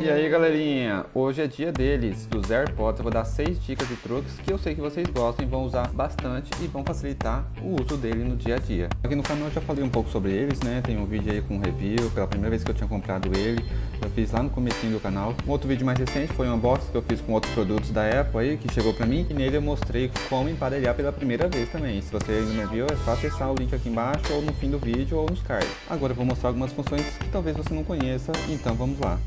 E aí galerinha, hoje é dia deles, dos AirPods. Eu vou dar 6 dicas e truques que eu sei que vocês gostam e vão usar bastante e vão facilitar o uso dele no dia a dia. Aqui no canal eu já falei um pouco sobre eles, né? Tem um vídeo aí com review, pela primeira vez que eu tinha comprado ele. Eu fiz lá no comecinho do canal. Um outro vídeo mais recente foi um unboxing que eu fiz com outros produtos da Apple aí, que chegou pra mim. E nele eu mostrei como emparelhar pela primeira vez também. Se você ainda não viu, é só acessar o link aqui embaixo, ou no fim do vídeo, ou nos cards. Agora eu vou mostrar algumas funções que talvez você não conheça, então vamos lá.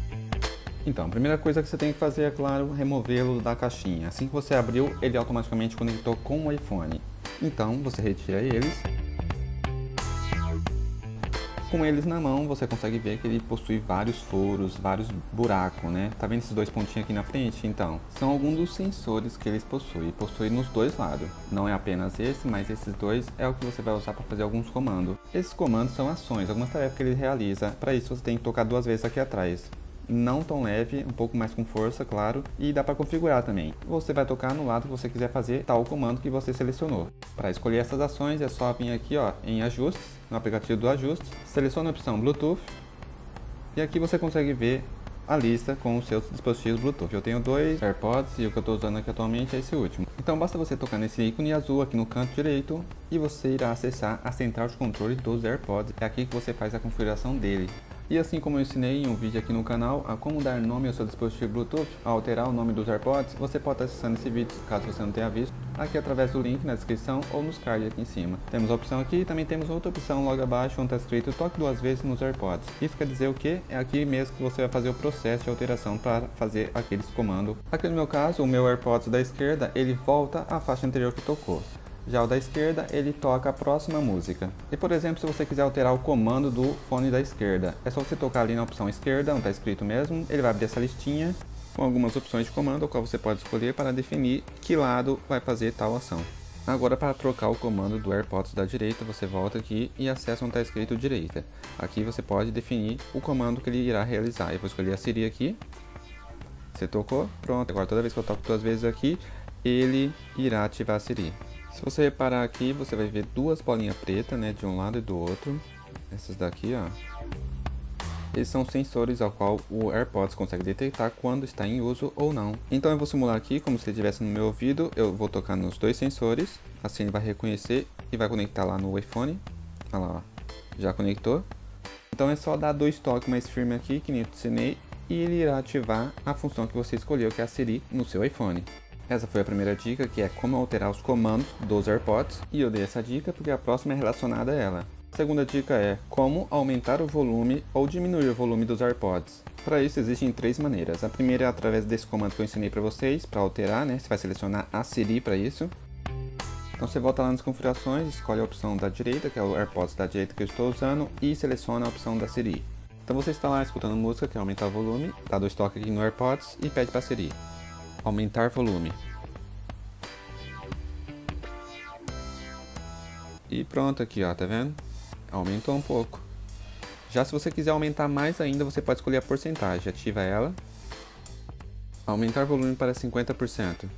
Então, a primeira coisa que você tem que fazer é, claro, removê-lo da caixinha. Assim que você abriu, ele automaticamente conectou com o iPhone. Então, você retira eles. Com eles na mão, você consegue ver que ele possui vários furos, vários buracos, né? Tá vendo esses dois pontinhos aqui na frente? Então, são alguns dos sensores que eles possuem. Possui nos dois lados. Não é apenas esse, mas esses dois é o que você vai usar para fazer alguns comandos. Esses comandos são ações, algumas tarefas que ele realiza. Para isso, você tem que tocar duas vezes aqui atrás. Não tão leve, um pouco mais com força, claro, e dá para configurar também. Você vai tocar no lado que você quiser fazer tal comando que você selecionou. Para escolher essas ações é só vir aqui ó, em ajustes, no aplicativo do ajuste, seleciona a opção Bluetooth e aqui você consegue ver a lista com os seus dispositivos Bluetooth. Eu tenho dois AirPods e o que eu estou usando aqui atualmente é esse último. Então basta você tocar nesse ícone azul aqui no canto direito e você irá acessar a central de controle dos AirPods. É aqui que você faz a configuração dele. E assim como eu ensinei em um vídeo aqui no canal a como dar nome ao seu dispositivo Bluetooth, a alterar o nome dos AirPods, você pode estar acessando esse vídeo, caso você não tenha visto, aqui através do link na descrição ou nos cards aqui em cima. Temos a opção aqui e também temos outra opção logo abaixo onde está escrito toque duas vezes nos AirPods. Isso quer dizer o que? É aqui mesmo que você vai fazer o processo de alteração para fazer aqueles comandos. Aqui no meu caso, o meu AirPods da esquerda, ele volta à faixa anterior que tocou. Já o da esquerda, ele toca a próxima música. E por exemplo, se você quiser alterar o comando do fone da esquerda, é só você tocar ali na opção esquerda, onde está escrito mesmo, ele vai abrir essa listinha com algumas opções de comando, o qual você pode escolher para definir que lado vai fazer tal ação. Agora, para trocar o comando do AirPods da direita, você volta aqui e acessa onde está escrito direita. Aqui você pode definir o comando que ele irá realizar. Eu vou escolher a Siri aqui. Você tocou? Pronto. Agora toda vez que eu toco duas vezes aqui, ele irá ativar a Siri. Se você reparar aqui, você vai ver duas bolinhas pretas, né, de um lado e do outro. Essas daqui, ó. Eles são sensores ao qual o AirPods consegue detectar quando está em uso ou não. Então eu vou simular aqui como se ele estivesse no meu ouvido. Eu vou tocar nos dois sensores, assim ele vai reconhecer e vai conectar lá no iPhone. Olha lá, ó. Já conectou. Então é só dar dois toques mais firmes aqui, que nem eu te ensinei, e ele irá ativar a função que você escolheu, que é a Siri, no seu iPhone. Essa foi a primeira dica, que é como alterar os comandos dos AirPods, e eu dei essa dica porque a próxima é relacionada a ela. A segunda dica é como aumentar o volume ou diminuir o volume dos AirPods. Para isso existem três maneiras. A primeira é através desse comando que eu ensinei para vocês, para alterar, né? Você vai selecionar a Siri para isso. Então você volta lá nas configurações, escolhe a opção da direita, que é o AirPods da direita que eu estou usando, e seleciona a opção da Siri. Então você está lá escutando música, quer aumentar o volume, dá dois toques aqui no AirPods e pede para a Siri aumentar volume. E pronto aqui, ó, tá vendo? Aumentou um pouco. Já se você quiser aumentar mais ainda, você pode escolher a porcentagem. Ativa ela. Aumentar volume para 50%.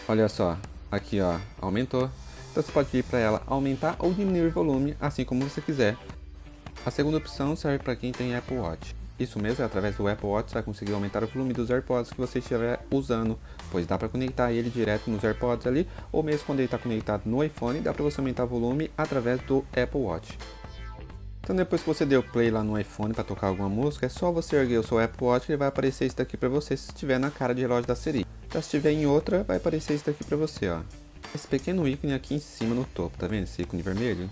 Olha só, aqui ó, aumentou. Então você pode pedir para ela aumentar ou diminuir o volume, assim como você quiser. A segunda opção serve para quem tem Apple Watch. Isso mesmo, através do Apple Watch você vai conseguir aumentar o volume dos AirPods que você estiver usando, pois dá para conectar ele direto nos AirPods ali, ou mesmo quando ele está conectado no iPhone, dá para você aumentar o volume através do Apple Watch. Então depois que você deu play lá no iPhone para tocar alguma música, é só você erguer o seu Apple Watch e ele vai aparecer isso daqui para você se estiver na cara de relógio da Siri. Já se estiver em outra, vai aparecer isso daqui para você, ó. Esse pequeno ícone aqui em cima no topo, tá vendo esse ícone vermelho?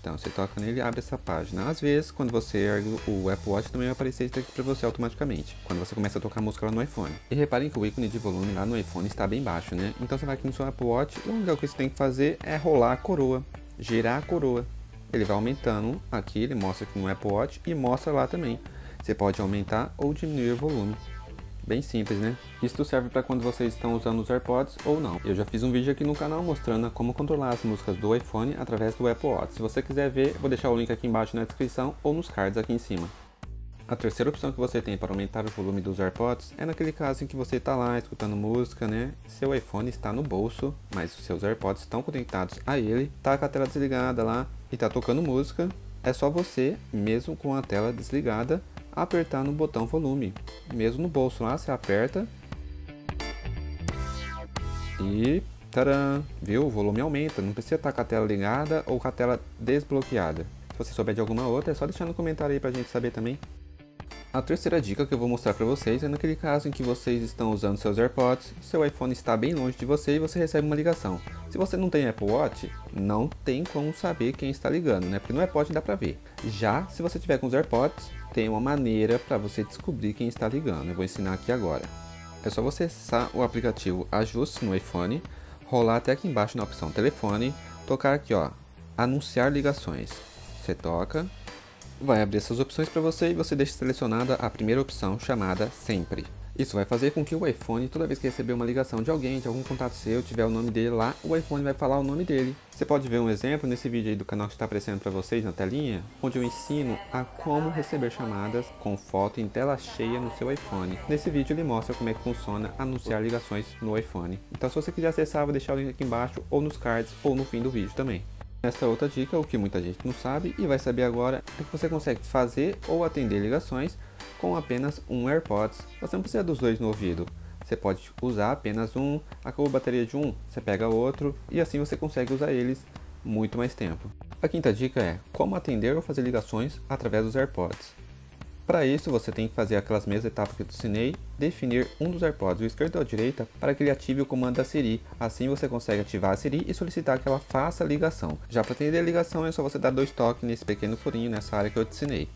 Então, você toca nele e abre essa página. Às vezes, quando você ergue o Apple Watch, também vai aparecer isso aqui para você automaticamente, quando você começa a tocar música lá no iPhone. E reparem que o ícone de volume lá no iPhone está bem baixo, né? Então você vai aqui no seu Apple Watch e a única coisa que você tem que fazer é rolar a coroa, girar a coroa. Ele vai aumentando aqui, ele mostra aqui no Apple Watch e mostra lá também. Você pode aumentar ou diminuir o volume. Bem simples, né? Isso serve para quando vocês estão usando os AirPods ou não. Eu já fiz um vídeo aqui no canal mostrando como controlar as músicas do iPhone através do Apple Watch. Se você quiser ver, eu vou deixar o link aqui embaixo na descrição ou nos cards aqui em cima. A terceira opção que você tem para aumentar o volume dos AirPods é naquele caso em que você está lá escutando música, né? Seu iPhone está no bolso, mas os seus AirPods estão conectados a ele, tá com a tela desligada lá e tá tocando música. É só você, mesmo com a tela desligada, apertar no botão volume. Mesmo no bolso lá, você aperta e tcharam! Viu? O volume aumenta, não precisa estar com a tela ligada ou com a tela desbloqueada. Se você souber de alguma outra, é só deixar no comentário aí pra gente saber também. A terceira dica que eu vou mostrar para vocês é naquele caso em que vocês estão usando seus AirPods, seu iPhone está bem longe de você e você recebe uma ligação. Se você não tem Apple Watch, não tem como saber quem está ligando, né? Porque no Apple Watch dá para ver. Já se você tiver com os AirPods, tem uma maneira para você descobrir quem está ligando. Eu vou ensinar aqui agora. É só você acessar o aplicativo Ajuste no iPhone, rolar até aqui embaixo na opção Telefone, tocar aqui ó, Anunciar ligações. Você toca. Vai abrir essas opções para você e você deixa selecionada a primeira opção chamada Sempre. Isso vai fazer com que o iPhone, toda vez que receber uma ligação de alguém, de algum contato seu, tiver o nome dele lá, o iPhone vai falar o nome dele. Você pode ver um exemplo nesse vídeo aí do canal que está aparecendo para vocês na telinha, onde eu ensino a como receber chamadas com foto em tela cheia no seu iPhone. Nesse vídeo ele mostra como é que funciona anunciar ligações no iPhone. Então se você quiser acessar, eu vou deixar o link aqui embaixo, ou nos cards, ou no fim do vídeo também. Esta outra dica, o que muita gente não sabe e vai saber agora, é que você consegue fazer ou atender ligações com apenas um AirPods. Você não precisa dos dois no ouvido. Você pode usar apenas um, acabou a bateria de um, você pega outro e assim você consegue usar eles muito mais tempo. A quinta dica é como atender ou fazer ligações através dos AirPods. Para isso, você tem que fazer aquelas mesmas etapas que eu te ensinei, definir um dos AirPods, o esquerdo ou a direita, para que ele ative o comando da Siri. Assim você consegue ativar a Siri e solicitar que ela faça a ligação. Já para atender a ligação é só você dar 2 toques nesse pequeno furinho, nessa área que eu te ensinei.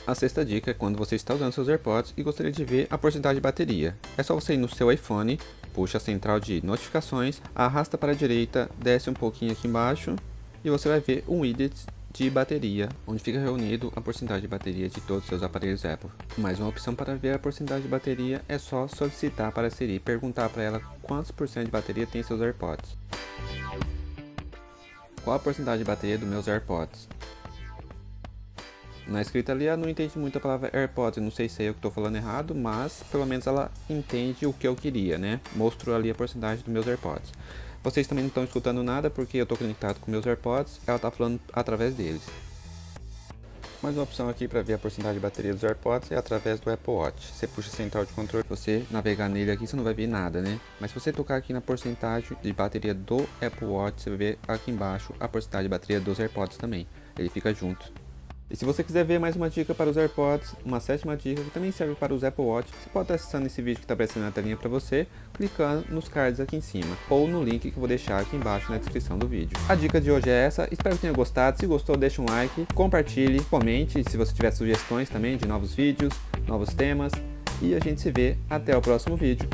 A sexta dica é quando você está usando seus AirPods e gostaria de ver a porcentagem de bateria. É só você ir no seu iPhone, puxa a central de notificações, arrasta para a direita, desce um pouquinho aqui embaixo e você vai ver um widget de bateria, onde fica reunido a porcentagem de bateria de todos os seus aparelhos Apple. Mais uma opção para ver a porcentagem de bateria é só solicitar para a Siri, perguntar para ela quantos por cento de bateria tem seus AirPods. Qual a porcentagem de bateria dos meus AirPods? Na escrita ali eu não entendi muito a palavra AirPods, não sei se é eu que estou falando errado, mas pelo menos ela entende o que eu queria, né? Mostrou ali a porcentagem dos meus AirPods. Vocês também não estão escutando nada porque eu estou conectado com meus AirPods, ela está falando através deles. Mais uma opção aqui para ver a porcentagem de bateria dos AirPods é através do Apple Watch. Você puxa a central de controle, você navegar nele aqui, você não vai ver nada, né? Mas se você tocar aqui na porcentagem de bateria do Apple Watch, você vai ver aqui embaixo a porcentagem de bateria dos AirPods também. Ele fica junto. E se você quiser ver mais uma dica para os AirPods, uma sétima dica que também serve para os Apple Watch, você pode estar acessando esse vídeo que está aparecendo na telinha para você, clicando nos cards aqui em cima, ou no link que eu vou deixar aqui embaixo na descrição do vídeo. A dica de hoje é essa, espero que tenha gostado, se gostou deixa um like, compartilhe, comente se você tiver sugestões também de novos vídeos, novos temas, e a gente se vê até o próximo vídeo.